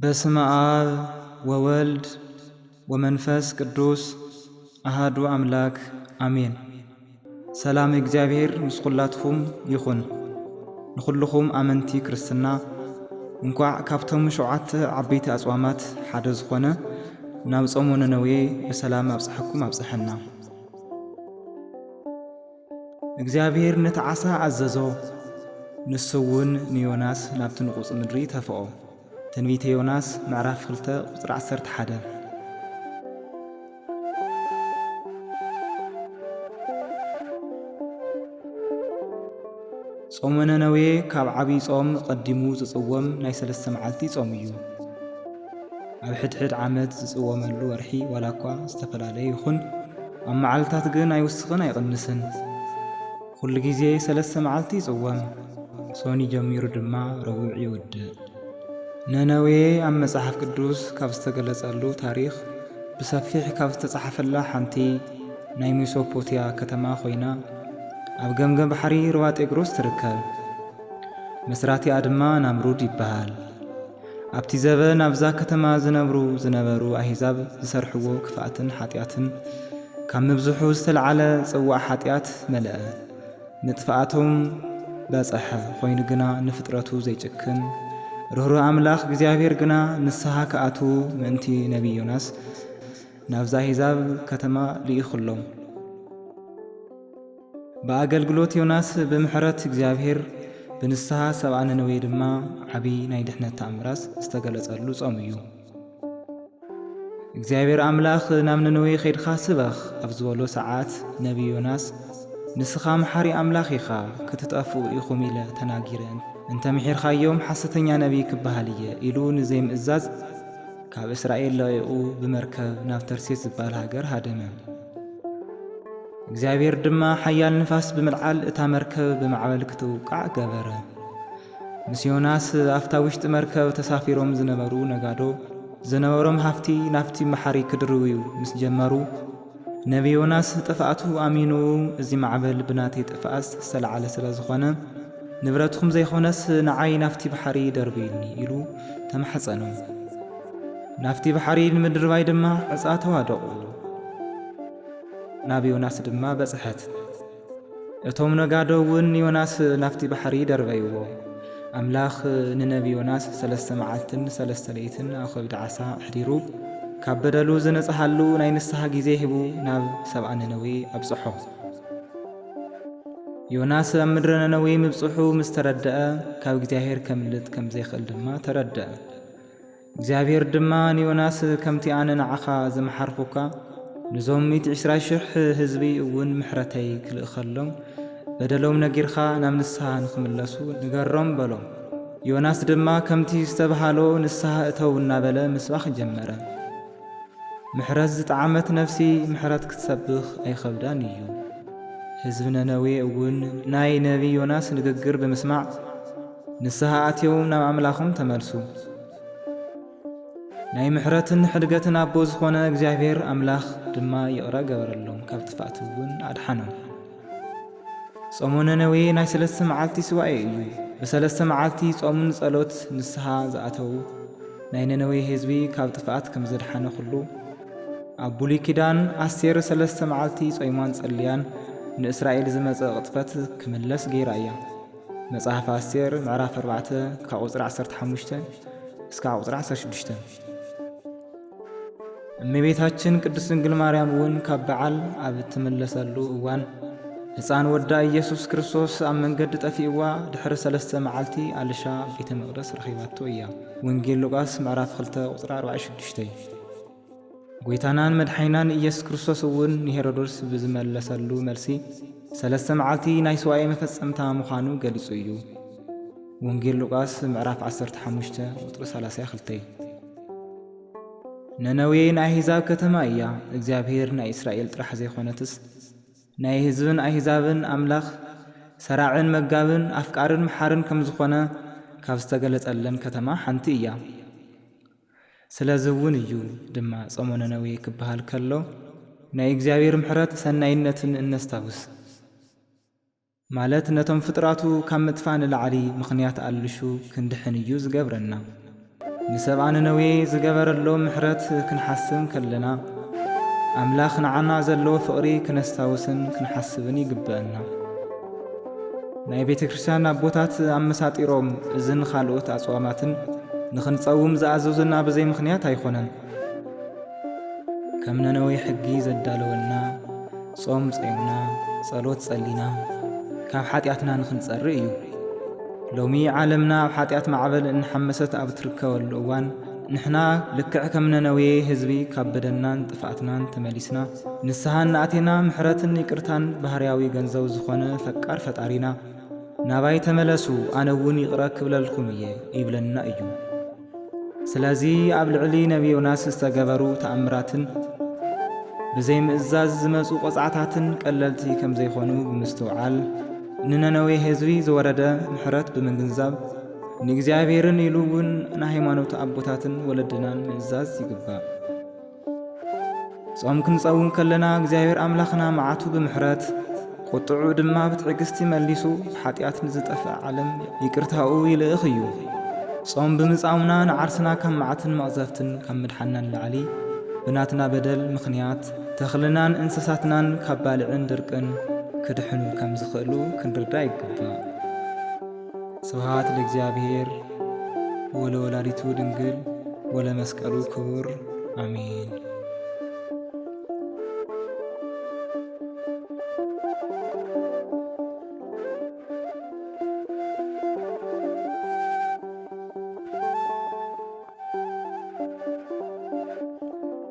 በስመ አብ ወወልድ ወመንፈስ ቅዱስ አሃዱ አምላክ አሜን። ሰላም እግዚአብሔር ምስ ኩላትኩም ይኹን። ንኹልኩም አመንቲ ክርስትና እንኳዕ ካብቶም 7 ዓበይቲ አጽዋማት ሓደ ዝኾነ ናብ ጾሙ ነነዌ በሰላም አብጽሐኩም አብጽሐና። እግዚአብሔር ነቲ ዓሳ አዘዞ ንስውን ንዮናስ ናብቲ ንቁጽ ምድሪ ተፈኦ። ትንቢተ ዮናስ ምዕራፍ 2 ቁጥሪ 11። ጾመ ነነዌ ካብ ዓብይ ጾም ቀዲሙ ዝጽወም ናይ 3 መዓልቲ ጾም እዩ። ኣብ ሕድሕድ ዓመት ዝጽወመሉ ወርሒ ዋላ እኳ ዝተፈላለየ ይኹን ኣብ መዓልታት ግን ኣይውስኽን ኣይቕንስን። ኩሉ ግዜ 3 መዓልቲ ይጽወም። ሶኒ ጀሚሩ ድማ ረቡዕ ይውድእ። ነነዌ ኣብ መጽሓፍ ቅዱስ ካብ ዝተገለጸሉ ታሪኽ ብሰፊሕ ካብ ዝተጻሕፈላ ሓንቲ ናይ ሜሶፖትያ ከተማ ኮይና ኣብ ገምገም ባሕሪ ሩባ ጤግሮስ ትርከብ። መስራቲኣ ድማ ናምሩድ ይበሃል። ኣብቲ ዘበን ኣብዛ ከተማ ዝነበሩ ኣሕዛብ ዝሰርሕዎ ክፍኣትን ሓጢኣትን ካብ ምብዝሑ ዝተለዓለ ጽዋዕ ሓጢኣት መልአ። ንጥፍኣቶም በጽሐ ኮይኑ ግና ንፍጥረቱ ዘይጭክን ርህሩህ አምላኽ እግዚአብሔር ግና ንስሐ ከኣቱ ምእንቲ ነቢይ ዮናስ ናብዛ ኣሕዛብ ከተማ ልኢኹሎም። ብኣገልግሎት ዮናስ ብምሕረት እግዚአብሔር ብንስሐ ሰብኣ ነነዌ ድማ ዓብይ ናይ ድሕነት ተኣምራት ዝተገለጸሉ ጾም እዩ። እግዚአብሔር አምላኽ ናብ ነነዌ ኸይድኻ ስበኽ ኣብ ዝበሎ ሰዓት ነቢይ ዮናስ ንስኻ መሓሪ አምላኽ ኢኻ ክትጠፍኡ ኢኹም ኢለ ተናጊረ እንተ ምሒርኻዮም ሐሰተኛ ነቢይ ክበሃል እየ ኢሉ ንዘይምእዛዝ ካብ እስራኤል ለቂቑ ብመርከብ ናብ ተርሴስ ዝበሃል ሃገር ሃደመ። እግዚአብሔር ድማ ሓያል ንፋስ ብምልዓል እታ መርከብ ብማዕበል ክትውቃዕ ገበረ። ምስ ዮናስ ኣፍታ ውሽጢ መርከብ ተሳፊሮም ዝነበሩ ነጋዶ ዝነበሮም ሃፍቲ ናፍቲ መሓሪ ክድርውዩ ምስ ጀመሩ ነቢይ ዮናስ ጥፍኣቱ ኣሚኑ እዚ ማዕበል ብናተይ ጥፍኣት ዝተለዓለ ስለ ዝኾነ ንብረትኩም ዘይኾነስ ንዓይ ናፍቲ ባሕሪ ደርብይልኒ ኢሉ ተማሕፀኖም። ናፍቲ ባሕሪ ንምድርባይ ድማ ዕፃ ተዋደቑ። ናብ ዮናስ ድማ በጽሐት። እቶም ነጋዶ እውን ዮናስ ናፍቲ ባሕሪ ደርበይዎ። ኣምላኽ ንነቢይ ዮናስ 3 መዓልትን 3 ለይትን ኣብ ከብዲ ዓሳ ኣሕዲሩ ካብ በደሉ ዝነጽሃሉ ናይ ንስሐ ግዜ ሂቡ ናብ ሰብኣ ነነዌ ኣብጽሖ። ዮናስ ኣብ ምድረ ነነዌ ምብጽሑ ምስ ተረድአ ካብ እግዚአብሔር ከምልጥ ከም ዘይኽእል ድማ ተረድአ። እግዚአብሔር ድማ ንዮናስ ከምቲ ኣነ ንዓኻ ዝመሓርኩካ ንዞም 120,000 ህዝቢ እውን ምሕረተይ ክልእኸሎም በደሎም ነጊርካ ናብ ንስሐ ንኽምለሱ ንገሮም በሎ። ዮናስ ድማ ከምቲ ዝተባሃሎ ንስሐ እተው እናበለ ምስባኽ ጀመረ። ምሕረት ዝጠዓመት ነፍሲ ምሕረት ክትሰብኽ ኣይኸብዳን እዩ። ህዝቢ ነነዌ እውን ናይ ነቢይ ዮናስ ንግግር ብምስማዕ ንስሐ ኣትዮም ናብ ኣምላኾም ተመልሱ። ናይ ምሕረትን ሕድገትን ኣቦ ዝኾነ እግዚአብሔር ኣምላኽ ድማ ይቕረ ገበረሎም፣ ካብ ጥፍኣት እውን ኣድሓኖም። ጾሙ ነነዌ ናይ 3 መዓልቲ ስዋኤ እዩ። ብ3 መዓልቲ ጾሙን ጸሎት ንስሐ ዝኣተዉ ናይ ነነዌ ህዝቢ ካብ ጥፍኣት ከም ዘድሓነ ኩሉ ኣብ ብሉይ ኪዳን ኣስቴር 3 መዓልቲ ጾይሟን ጸልያን ንእስራኤል ዝመጽእ ቅጥፈት ክምለስ ገይራ እያ። መጽሓፍ ኣስቴር ምዕራፍ 4 ካብ ቁጽሪ 15 እስካብ ቁጽሪ 16። እመቤታችን ቅድስት ድንግል ማርያም እውን ካብ በዓል ኣብ እትምለሰሉ እዋን ሕፃን ወዳ ኢየሱስ ክርስቶስ ኣብ መንገዲ ጠፊእዋ ድሕሪ 3 መዓልቲ ኣልሻ ቤተ መቕደስ ረኺባቶ እያ። ወንጌል ሉቃስ ምዕራፍ 2 ቁጽሪ 46። ጎይታናን መድሓይናን ኢየሱስ ክርስቶስ እውን ንሄሮድስ ብዝመለሰሉ መልሲ 3 መዓልቲ ናይ ስዋኤ መፈጸምታ ምዃኑ ገሊጹ እዩ። ወንጌል ሉቃስ ምዕራፍ 15 ቁጽሪ 32። ነነዌ ናይ ኣሕዛብ ከተማ እያ። እግዚአብሔር ናይ እስራኤል ጥራሕ ዘይኾነትስ ናይ ህዝብን ኣሕዛብን ኣምላኽ ሰራዕን መጋብን ኣፍቃርን መሓርን ከም ዝኾነ ካብ ዝተገለጸለን ከተማ ሓንቲ እያ። ስለዚ እውን እዩ ድማ ጾመ ነነዌ ክበሃል ከሎ ናይ እግዚአብሔር ምሕረት ሰናይነትን እነስታውስ ማለት ነቶም ፍጥራቱ ካብ ምጥፋእ ንላዕሊ ምኽንያት ኣልሹ ክንድሕን እዩ ዝገብረና። ንሰብኣ ነነዌ ዝገበረሎ ምሕረት ክንሓስብ ከለና ኣምላኽ ንዓና ዘለዎ ፍቕሪ ክነስታውስን ክንሓስብን ይግብአና። ናይ ቤተ ክርስቲያን ኣቦታት ኣመሳጢሮም እዝን ካልኦት ኣጽዋማትን ንኽንጸውም ዝኣዘዙና በዘይ ምኽንያት ኣይኮነን። ከም ነነዌ ሕጊ ዘዳለወና ጾም ጸይምና ጸሎት ጸሊና ካብ ሓጢኣትና ንኽንጸርእ እዩ። ሎሚ ዓለምና ኣብ ሓጢኣት ማዕበል እንሓመሰት ኣብ ትርከበሉ እዋን ንሕና ልክዕ ከም ነነዌ ህዝቢ ካብ በደልናን ጥፍኣትናን ተመሊስና ንስሓን ንኣቴና ምሕረትን ይቅርታን ባህርያዊ ገንዘው ዝኾነ ፈቃር ፈጣሪና ናባይ ተመለሱ ኣነ እውን ይቕረ ክብለልኩም እየ ይብለና እዩ። ስለዚ ኣብ ልዕሊ ነቢ ዮናስ ዝተገበሩ ተኣምራትን ብዘይ ምእዛዝ ዝመፁ ቆፅዓታትን ቀለልቲ ከም ዘይኾኑ ብምስትውዓል ንነነዌ ህዝቢ ዝወረደ ምሕረት ብምግንዛብ ንእግዚአብሔርን ኢሉ እውን ንሃይማኖት ኣቦታትን ወለድናን ምእዛዝ ይግባእ። ጾም ክንጸውም ከለና እግዚአብሔር ኣምላኽና መዓቱ ብምሕረት ቁጥዑ ድማ ብትዕግስቲ መሊሱ ሓጢኣት ንዝጠፍእ ዓለም ይቅርታኡ ይልእኽ እዩ። ጾም ብምጻውምና ንዓርስና ካብ መዓትን መቕዘፍትን ካብ ምድሓናን ላዕሊ ብናትና በደል ምኽንያት ተኽልናን እንስሳትናን ካብ ባልዕን ድርቅን ክድሕኑ ከም ዝኽእሉ ክንርዳ ይግባእ። ስብሃት ለእግዚአብሔር ወለወላዲቱ ድንግል ወለመስቀሉ ክቡር አሜን።